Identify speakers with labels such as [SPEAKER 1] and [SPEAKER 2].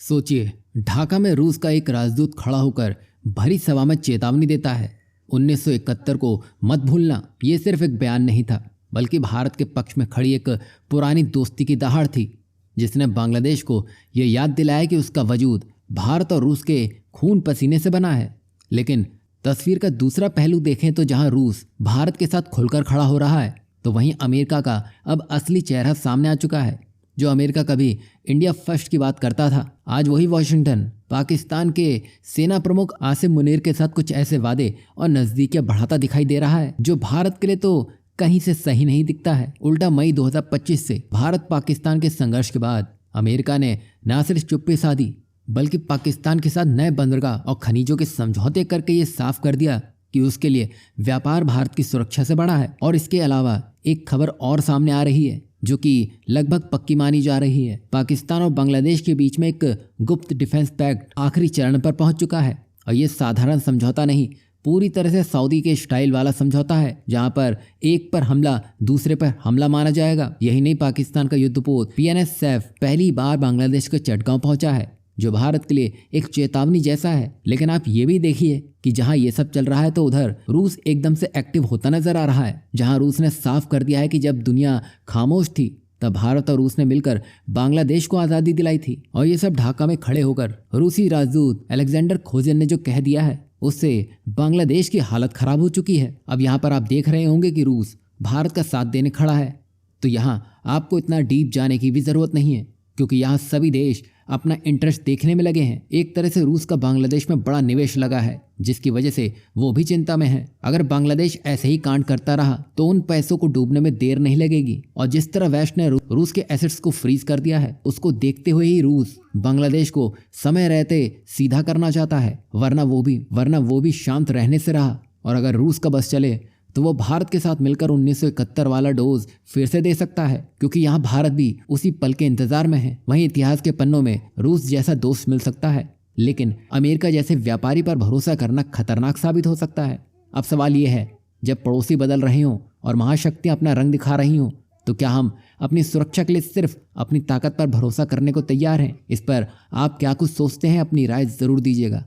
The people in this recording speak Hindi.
[SPEAKER 1] सोचिए, ढाका में रूस का एक राजदूत खड़ा होकर भरी सभा में चेतावनी देता है। 1971 को मत भूलना, ये सिर्फ एक बयान नहीं था, बल्कि भारत के पक्ष में खड़ी एक पुरानी दोस्ती की दहाड़ थी, जिसने बांग्लादेश को ये याद दिलाया कि उसका वजूद भारत और रूस के खून पसीने से बना है। लेकिन तस्वीर का दूसरा पहलू देखें तो जहां रूस भारत के साथ खुलकर खड़ा हो रहा है, तो वहीं अमेरिका का अब असली चेहरा सामने आ चुका है। जो अमेरिका कभी इंडिया फर्स्ट की बात करता था, आज वही वॉशिंगटन पाकिस्तान के सेना प्रमुख आसिम मुनीर के साथ कुछ ऐसे वादे और नजदीकियां बढ़ाता दिखाई दे रहा है जो भारत के लिए तो कहीं से सही नहीं दिखता है। उल्टा मई 2025 से भारत पाकिस्तान के संघर्ष के बाद अमेरिका ने न सिर्फ चुप्पी साधी, बल्कि पाकिस्तान के साथ नए बंदरगाह और खनिजों के समझौते करके ये साफ कर दिया कि उसके लिए व्यापार भारत की सुरक्षा से बड़ा है। और इसके अलावा एक खबर और सामने आ रही है जो कि लगभग पक्की मानी जा रही है। पाकिस्तान और बांग्लादेश के बीच में एक गुप्त डिफेंस पैक्ट आखिरी चरण पर पहुंच चुका है। और ये साधारण समझौता नहीं, पूरी तरह से सऊदी के स्टाइल वाला समझौता है, जहां पर एक पर हमला दूसरे पर हमला माना जाएगा। यही नहीं, पाकिस्तान का युद्धपोत PNS सैफ पहली बार बांग्लादेश के चटगांव पहुंचा है, जो भारत के लिए एक चेतावनी जैसा है। लेकिन आप ये भी देखिए कि जहां ये सब चल रहा है, तो उधर रूस एकदम से एक्टिव होता नजर आ रहा है। जहां रूस ने साफ कर दिया है कि जब दुनिया खामोश थी, तब भारत और रूस ने मिलकर बांग्लादेश को आज़ादी दिलाई थी। और ये सब ढाका में खड़े होकर रूसी राजदूत अलेक्जेंडर खोजेन ने जो कह दिया है, उससे बांग्लादेश की हालत खराब हो चुकी है। अब यहाँ पर आप देख रहे होंगे कि रूस भारत का साथ देने खड़ा है, तो यहाँ आपको इतना डीप जाने की भी जरूरत नहीं है, क्योंकि यहाँ सभी देश अपना इंटरेस्ट देखने में लगे हैं। एक तरह से रूस का बांग्लादेश में बड़ा निवेश लगा है, जिसकी वजह से वो भी चिंता में है। अगर बांग्लादेश ऐसे ही कांड करता रहा तो उन पैसों को डूबने में देर नहीं लगेगी। और जिस तरह वेस्ट ने रूस के एसेट्स को फ्रीज कर दिया है, उसको देखते हुए ही रूस बांग्लादेश को समय रहते सीधा करना चाहता है, वरना वो भी शांत रहने से रहा। और अगर रूस का बस चले तो वो भारत के साथ मिलकर 1971 वाला डोज फिर से दे सकता है, क्योंकि यहाँ भारत भी उसी पल के इंतजार में है। वहीं इतिहास के पन्नों में रूस जैसा दोस्त मिल सकता है, लेकिन अमेरिका जैसे व्यापारी पर भरोसा करना खतरनाक साबित हो सकता है। अब सवाल ये है, जब पड़ोसी बदल रहे हों और महाशक्तियाँ अपना रंग दिखा रही हों, तो क्या हम अपनी सुरक्षा के लिए सिर्फ अपनी ताकत पर भरोसा करने को तैयार हैं? इस पर आप क्या कुछ सोचते हैं? अपनी राय जरूर दीजिएगा।